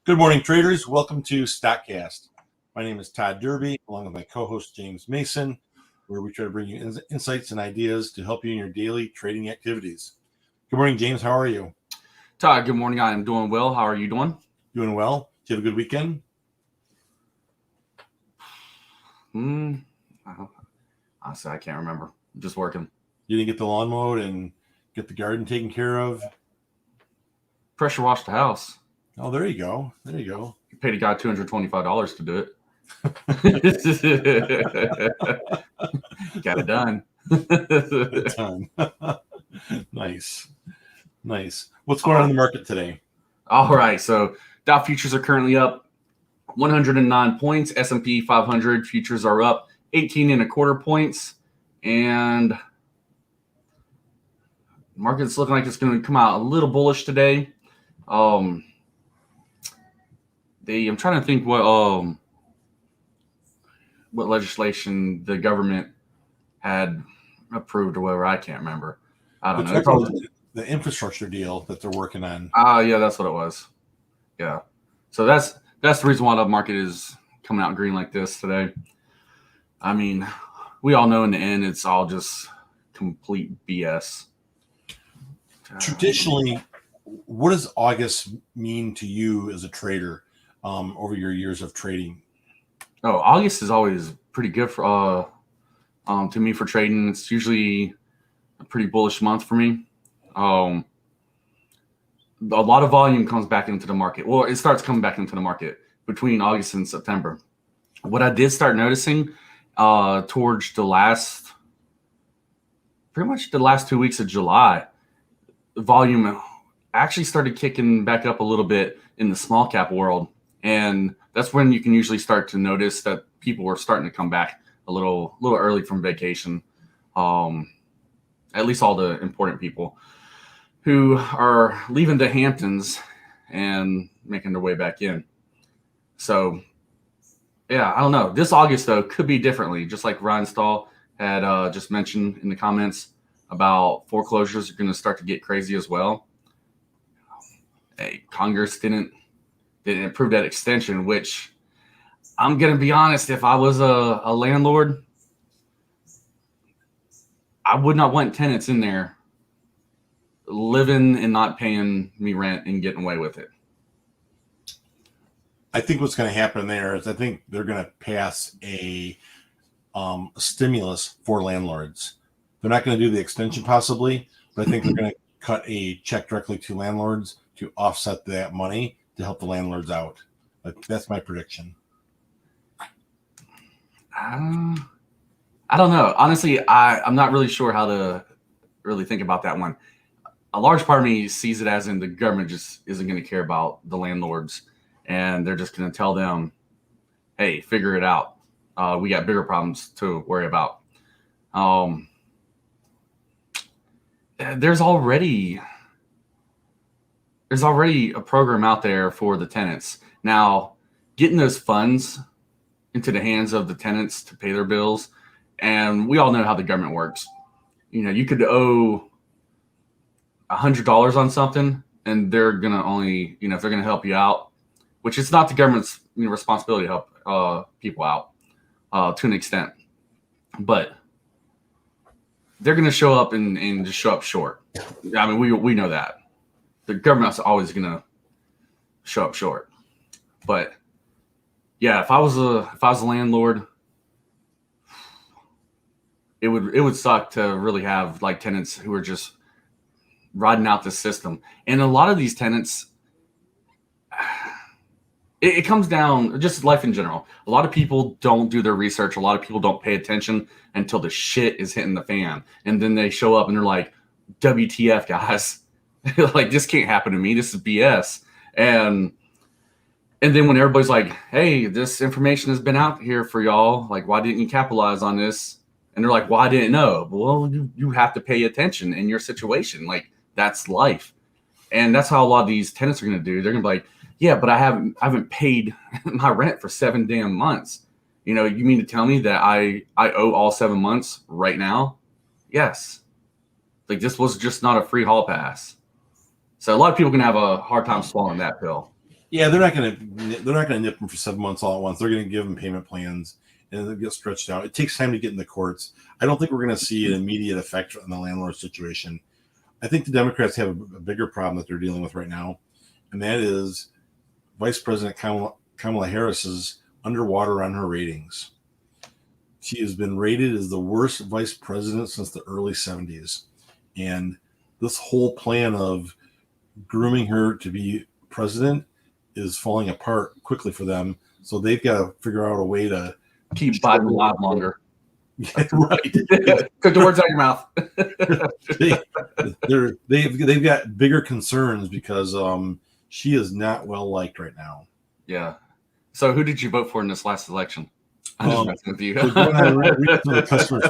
Good morning, traders. Welcome to StockCast. My name is Todd Derby, along with my co-host James Mason, where we try to bring you insights and ideas to help you in your daily trading activities. Good morning, James. How are you? Todd, good morning. I am doing well. How are you doing? Doing well. Did you have a good weekend? Honestly, I can't remember. I'm just working. You didn't get the lawn mowed and get the garden taken care of? Pressure wash the house. Oh, there you go. There you go. You paid a guy $225 to do it. Got it done. Nice. What's going on in the market today? All right. So Dow futures are currently up 109 points. S&P 500 futures are up 18.25 points. And market's looking like it's going to come out a little bullish today. I'm trying to think what legislation the government had approved or whatever. I can't remember. I don't know. Probably the infrastructure deal that they're working on. Yeah, that's what it was. Yeah. So that's the reason why the market is coming out green like this today. I mean, we all know in the end it's all just complete BS. Traditionally, what does August mean to you as a trader over your years of trading? Oh, August is always pretty good for to me for trading. It's usually a pretty bullish month for me. A lot of volume comes back into the market. Well, it starts coming back into the market between August and September. What I did start noticing towards pretty much the last 2 weeks of July, the volume actually started kicking back up a little bit in the small cap world. And that's when you can usually start to notice that people were starting to come back a little early from vacation. At least all the important people who are leaving the Hamptons and making their way back in. So, yeah, I don't know. This August, though, could be differently. Just like Ryan Stahl had just mentioned in the comments about foreclosures are going to start to get crazy as well. Hey, Congress didn't approve that extension, which I'm going to be honest, if I was a landlord, I would not want tenants in there living and not paying me rent and getting away with it. I think what's going to happen there is I think they're going to pass a stimulus for landlords. They're not going to do the extension possibly, but I think they're going to cut a check directly to landlords to offset that money to help the landlords out. That's my prediction. I don't know. Honestly, I'm not really sure how to really think about that one. A large part of me sees it as in the government just isn't going to care about the landlords, and they're just going to tell them, hey, figure it out. We got bigger problems to worry about. There's already a program out there for the tenants. Now, getting those funds into the hands of the tenants to pay their bills, and we all know how the government works. You know, you could owe $100 on something, and they're gonna only, if they're gonna help you out, which it's not the government's responsibility to help people out to an extent, but they're gonna show up and just show up short. I mean, we know that. The government's always going to show up short. But yeah, if I was a landlord, it would suck to really have like tenants who are just riding out the system. And a lot of these tenants, it comes down just life in general. A lot of people don't do their research. A lot of people don't pay attention until the shit is hitting the fan. And then they show up and they're like, WTF, guys. Like, this can't happen to me. This is BS. And then when everybody's like, hey, this information has been out here for y'all. Like, why didn't you capitalize on this? And they're like, well, I didn't know. Well, you have to pay attention in your situation. Like, that's life. And that's how a lot of these tenants are going to do. They're going to be like, yeah, but I haven't paid my rent for 7 damn months. You mean to tell me that I owe all 7 months right now? Yes. Like, this was just not a free hall pass. So a lot of people can have a hard time swallowing that pill. Yeah, they're not gonna nip them for 7 months all at once. They're gonna give them payment plans, and they'll get stretched out. It takes time to get in the courts. I don't think we're gonna see an immediate effect on the landlord situation. I think the Democrats have a bigger problem that they're dealing with right now, and that is Vice President Kamala Harris is underwater on her ratings. She has been rated as the worst vice president since the early 70s. And this whole plan of grooming her to be president is falling apart quickly for them. So they've got to figure out a way to keep Biden alive longer. Yeah, right. Took the words out of your mouth. They've got bigger concerns because she is not well liked right now. Yeah. So who did you vote for in this last election? I'm just messing with you. The customers.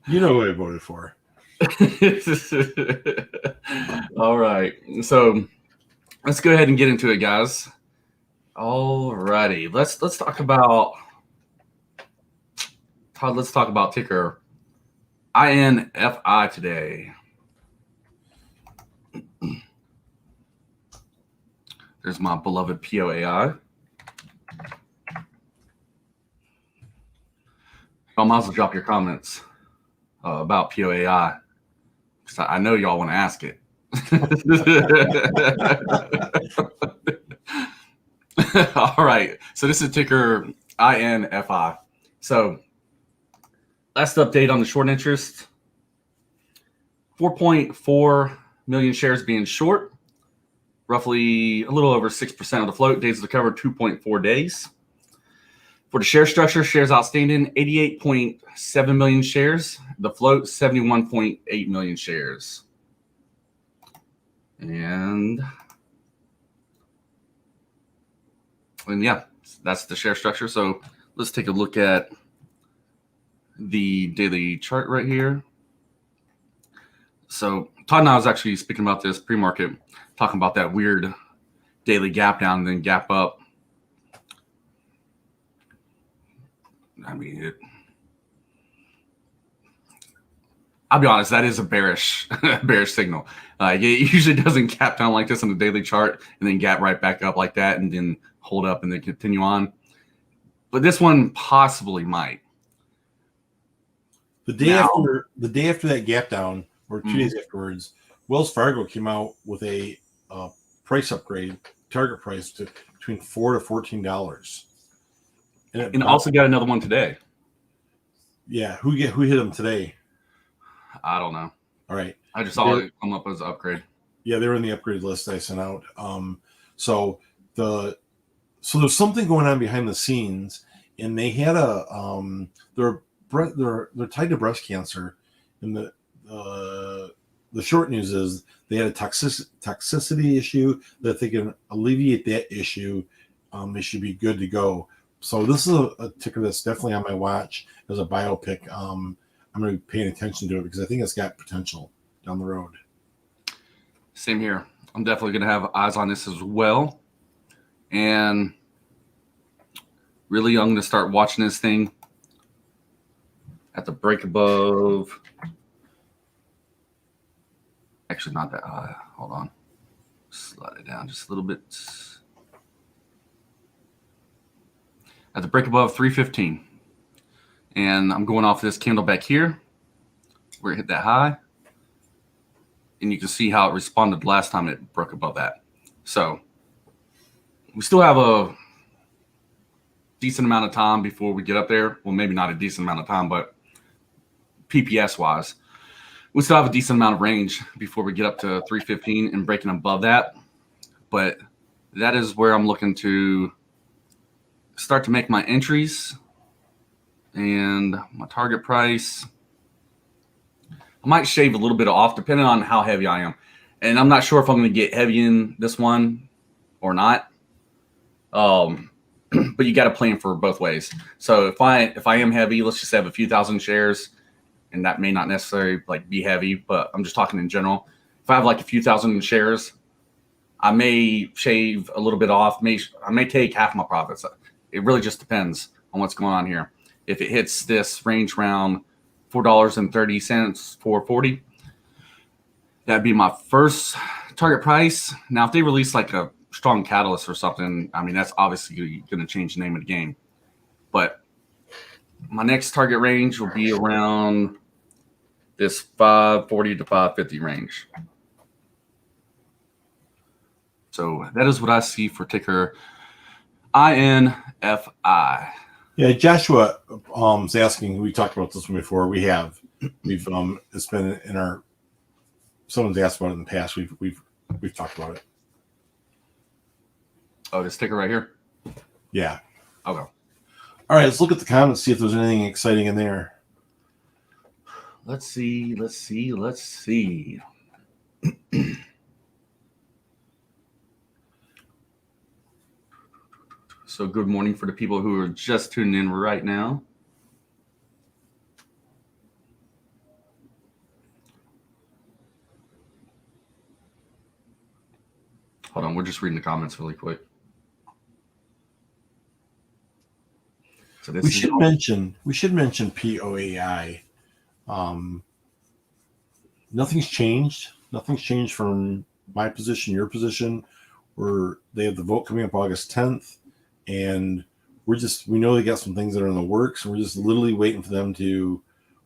You know who I voted for. All right. So let's go ahead and get into it, guys. All righty. Let's talk about Todd. Let's talk about ticker INFI today. There's my beloved POAI. Y'all might as well drop your comments about POAI, because I know y'all want to ask it. All right. So this is ticker INFI. So last update on the short interest, 4.4 million shares being short, roughly a little over 6% of the float. Days to cover 2.4 days. For the share structure, shares outstanding 88.7 million shares. The float 71.8 million shares. And yeah, that's the share structure. So let's take a look at the daily chart right here. So Todd and I was actually speaking about this pre-market, talking about that weird daily gap down and then gap up. I mean, I'll be honest, that is a bearish signal. It usually doesn't gap down like this on the daily chart and then gap right back up like that and then hold up and then continue on. But this one possibly might. The day after that gap down, or 2 days afterwards, Wells Fargo came out with a price upgrade, target price to between $4 to $14. And also got another one today. Yeah, who hit them today? I don't know. All right, I just saw it come up as an upgrade. Yeah, they were in the upgrade list I sent out. So there's something going on behind the scenes, and they had they're tied to breast cancer, and the short news is they had a toxicity issue that if they can alleviate that issue, they should be good to go. So this is a ticker that's definitely on my watch as a biopic. I'm going to be paying attention to it because I think it's got potential down the road. Same here. I'm definitely going to have eyes on this as well. And really, I'm going to start watching this thing at the break above. Actually, not that high. Hold on. Slide it down just a little bit. At the break above 315. And I'm going off this candle back here where it hit that high. And you can see how it responded last time it broke above that. So we still have a decent amount of time before we get up there. Well, maybe not a decent amount of time, but PPS wise, we still have a decent amount of range before we get up to 315 and breaking above that. But that is where I'm looking to start to make my entries. And my target price, I might shave a little bit off depending on how heavy I am. And I'm not sure if I'm going to get heavy in this one or not. But you got to plan for both ways. So if I am heavy, let's just have a few thousand shares, and that may not necessarily like be heavy, but I'm just talking in general. If I have like a few thousand shares, I may shave a little bit off. I may take half my profits. It really just depends on what's going on here. If it hits this range around $4.30, 4.40. That'd be my first target price. Now, if they release like a strong catalyst or something, I mean, that's obviously going to change the name of the game. But my next target range will be around this 540 to 550 range. So that is what I see for ticker INFI. Yeah, Joshua is asking. We talked about this one before. We've it's been in our. Someone's asked about it in the past. We've talked about it. Oh, this ticker right here. Yeah. Okay. All right. Let's look at the comments. See if there's anything exciting in there. Let's see. So good morning for the people who are just tuning in right now. Hold on, we're just reading the comments really quick. So we should mention POAI. Nothing's changed. Nothing's changed from my position, your position. They have the vote coming up August 10th, and we know they got some things that are in the works, and we're just literally waiting for them to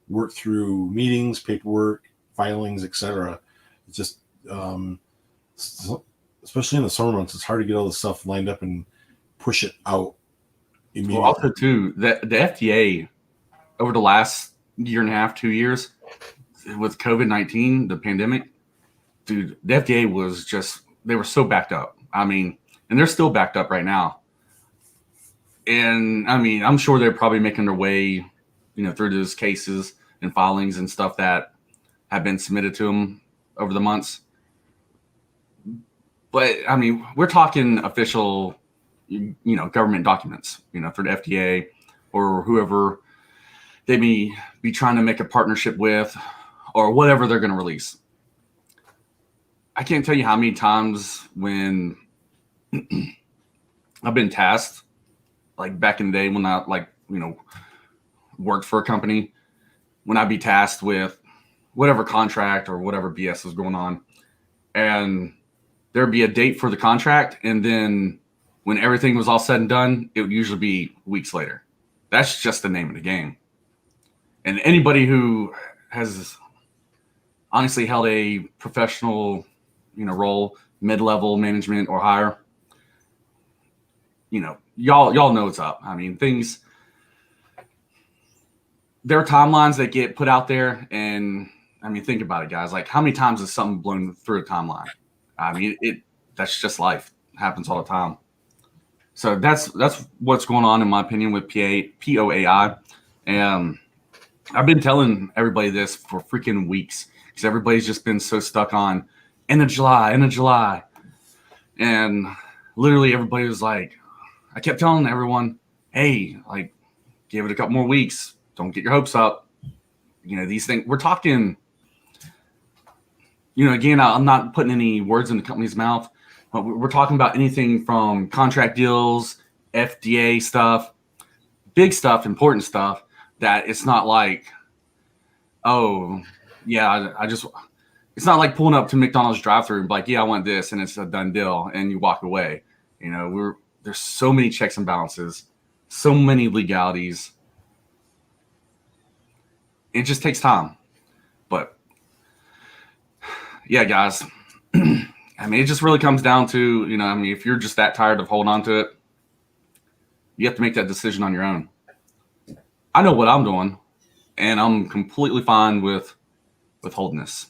work through meetings, paperwork, filings, etc. It's just especially in the summer months, it's hard to get all this stuff lined up and push it out immediately. Well, also too, the FDA over the last year and a half, 2 years with COVID-19, the pandemic, dude, the FDA was they were so backed up. I mean, and they're still backed up right now. And I mean, I'm sure they're probably making their way, through those cases and filings and stuff that have been submitted to them over the months. But I mean, we're talking official, government documents, for the FDA or whoever they may be trying to make a partnership with or whatever they're going to release. I can't tell you how many times when I've been tasked, like back in the day when I worked for a company, when I'd be tasked with whatever contract or whatever BS was going on, and there'd be a date for the contract, and then when everything was all said and done, it would usually be weeks later. That's just the name of the game. And anybody who has honestly held a professional, role, mid-level management or higher, y'all know what's up. I mean, there are timelines that get put out there, and I mean, think about it, guys. Like, how many times has something blown through a timeline? I mean, that's just life. It happens all the time. So that's what's going on, in my opinion, with POAI. And I've been telling everybody this for freaking weeks because everybody's just been so stuck on end of July. And literally everybody was like, I kept telling everyone, hey, like, give it a couple more weeks. Don't get your hopes up. These things, we're talking, again, I'm not putting any words in the company's mouth, but we're talking about anything from contract deals, FDA stuff, big stuff, important stuff, that it's not like, oh, yeah, it's not like pulling up to McDonald's drive-thru and be like, yeah, I want this, and it's a done deal, and you walk away. There's so many checks and balances, so many legalities. It just takes time. But yeah, guys, I mean, it just really comes down to, if you're just that tired of holding on to it, you have to make that decision on your own. I know what I'm doing, and I'm completely fine with holding this.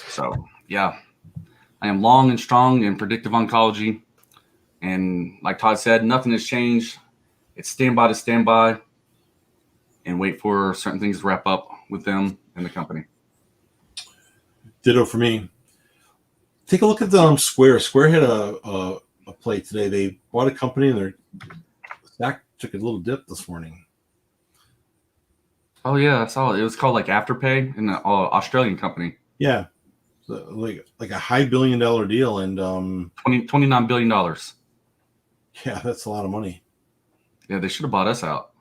So, yeah, I am long and strong in predictive oncology. And like Todd said, nothing has changed. It's stand by and wait for certain things to wrap up with them and the company. Ditto for me. Take a look at Square. Square had a play today. They bought a company, and their stock took a little dip this morning. Oh yeah, I saw it. It was called like Afterpay, an Australian company. Yeah, so like a high $1 billion deal, and $29 billion. Yeah, that's a lot of money. Yeah, they should have bought us out.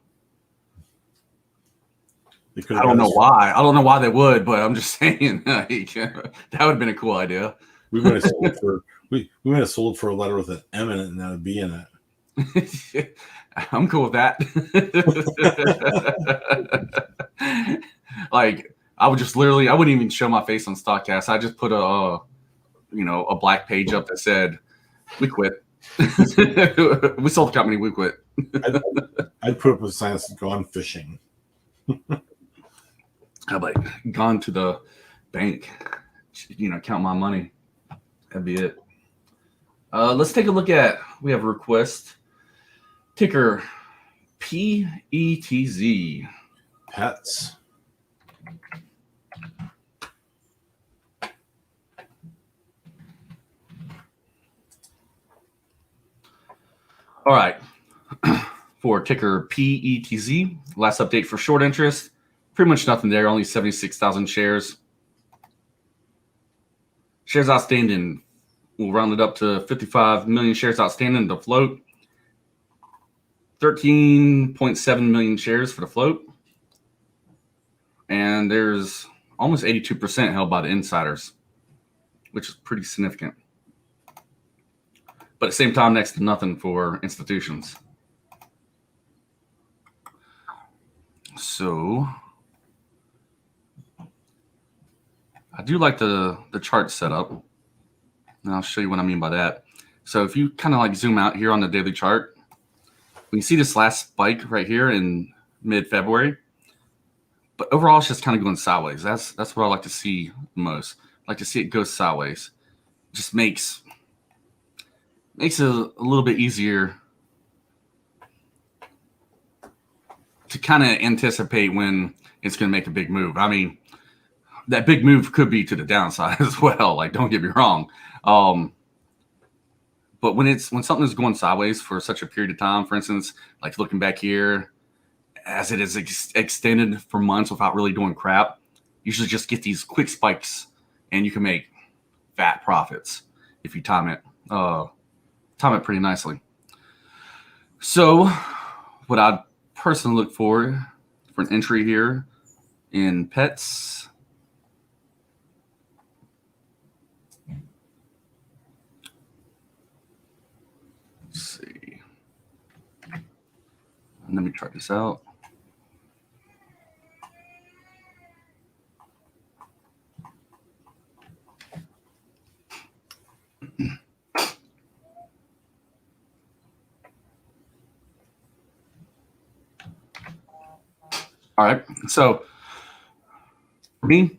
They could I have don't got know us. why. I don't know why they would, but I'm just saying like, that would have been a cool idea. We might have sold for we might have sold for a letter with an M in it and that would be in it. I'm cool with that. Like I would just literally, I wouldn't even show my face on StockCast. I just put a black page up that said, "We quit. We sold the company. We quit." I'd put up a sign that says "Gone fishing." I'd like gone to the bank, count my money. That'd be it. Let's take a look at. We have a request. Ticker PETZ. Pets. All right. For ticker PETZ, last update for short interest. Pretty much nothing there, only 76,000 shares. Shares outstanding, we'll round it up to 55 million shares outstanding to float. 13.7 million shares for the float. And there's almost 82% held by the insiders, which is pretty significant. But at the same time, next to nothing for institutions. So I do like the chart setup. And I'll show you what I mean by that. So if you kind of like zoom out here on the daily chart, we can see this last spike right here in mid-February. But overall, it's just kind of going sideways. That's what I like to see most. I like to see it go sideways. Just makes it a little bit easier to kind of anticipate when it's going to make a big move. I mean, that big move could be to the downside as well. Like, don't get me wrong. But when something is going sideways for such a period of time, for instance, like looking back here, as it is extended for months without really doing crap, you should just get these quick spikes, and you can make fat profits if you time it pretty nicely. So, what I'd personally look for an entry here in pets. Let's see. Let me try this out. All right. So for me,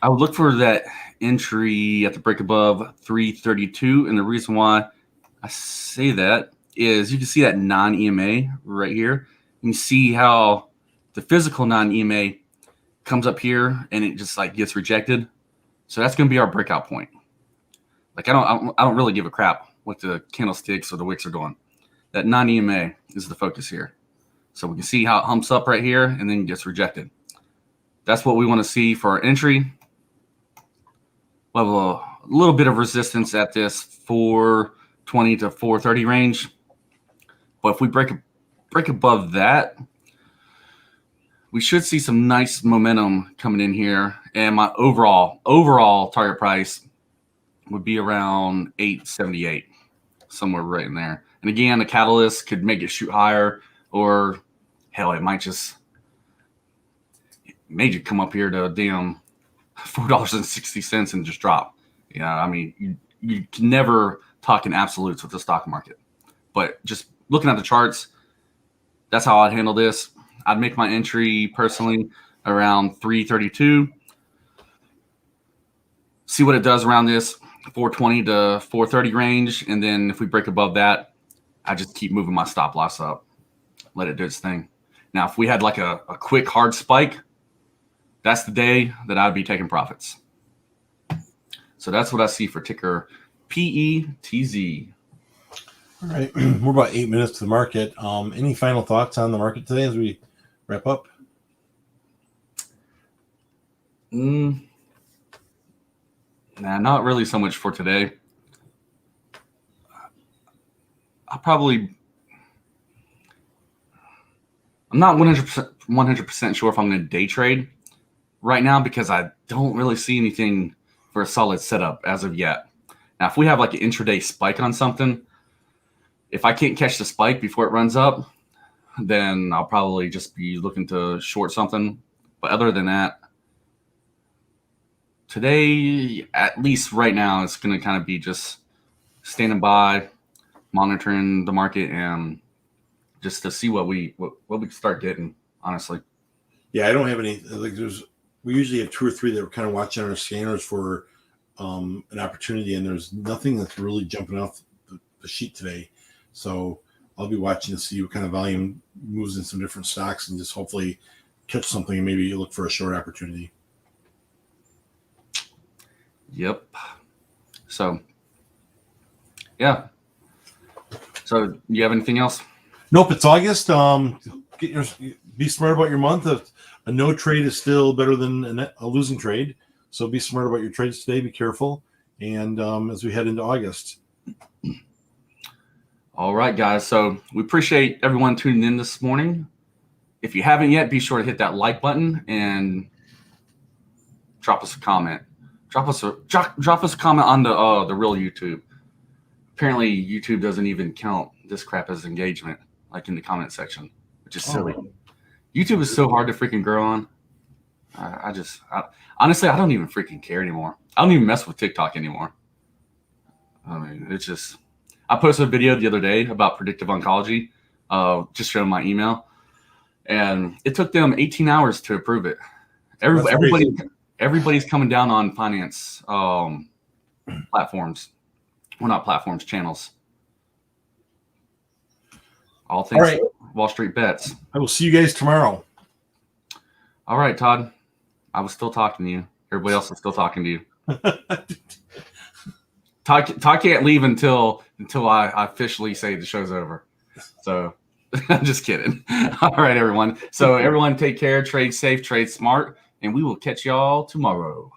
I would look for that entry at the break above 332. And the reason why I say that is you can see that non-EMA right here. You can see how the physical non-EMA comes up here and it just like gets rejected. So that's going to be our breakout point. Like I don't really give a crap what the candlesticks or the wicks are doing. That non-EMA is the focus here. So we can see how it humps up right here and then gets rejected. That's what we want to see for our entry. We'll have a little bit of resistance at this 420 to 430 range. But if we break above that, we should see some nice momentum coming in here. And my overall target price would be around 878, somewhere right in there. And again, the catalyst could make it shoot higher, or hell, it may just come up here to damn $4.60 and just drop. I mean, you can never talk in absolutes with the stock market. But just looking at the charts, that's how I'd handle this. I'd make my entry personally around 332. See what it does around this 420 to 430 range. And then if we break above that, I just keep moving my stop loss up. Let it do its thing. Now, if we had like a quick hard spike, that's the day that I'd be taking profits. So that's what I see for ticker PETZ. All right. We're about 8 minutes to the market. Any final thoughts on the market today as we wrap up? Nah, not really so much for today. I'll probably I'm not 100% sure if I'm going to day trade right now because I don't really see anything for a solid setup as of yet. Now, if we have like an intraday spike on something, if I can't catch the spike before it runs up, then I'll probably just be looking to short something. But other than that, today, at least right now, it's going to kind of be just standing by, monitoring the market, and just to see what we can start getting, honestly. Yeah, I don't have any. Like, we usually have 2 or 3 that we're kind of watching our scanners for an opportunity, and there's nothing that's really jumping off the sheet today. So I'll be watching to see what kind of volume moves in some different stocks, and just hopefully catch something and maybe look for a short opportunity. Yep. So, yeah. So, you have anything else? Nope, it's August. Be smart about your month. A no trade is still better than a losing trade. So be smart about your trades today. Be careful. And as we head into August. All right, guys. So we appreciate everyone tuning in this morning. If you haven't yet, be sure to hit that like button and drop us a comment. Drop us a comment on the real YouTube. Apparently, YouTube doesn't even count this crap as engagement, like in the comment section, which is silly. YouTube is so hard to freaking grow on. Honestly, I don't even freaking care anymore. I don't even mess with TikTok anymore. I mean, it's just. I posted a video the other day about predictive oncology, just showing my email, and it took them 18 hours to approve it. Everybody's coming down on finance platforms. Well, not platforms, channels. All things Wall Street bets. I will see you guys tomorrow. All right, Todd. I was still talking to you. Everybody else is still talking to you. Todd can't leave until I officially say the show's over. So I'm just kidding. All right, everyone. So everyone take care, trade safe, trade smart, and we will catch y'all tomorrow.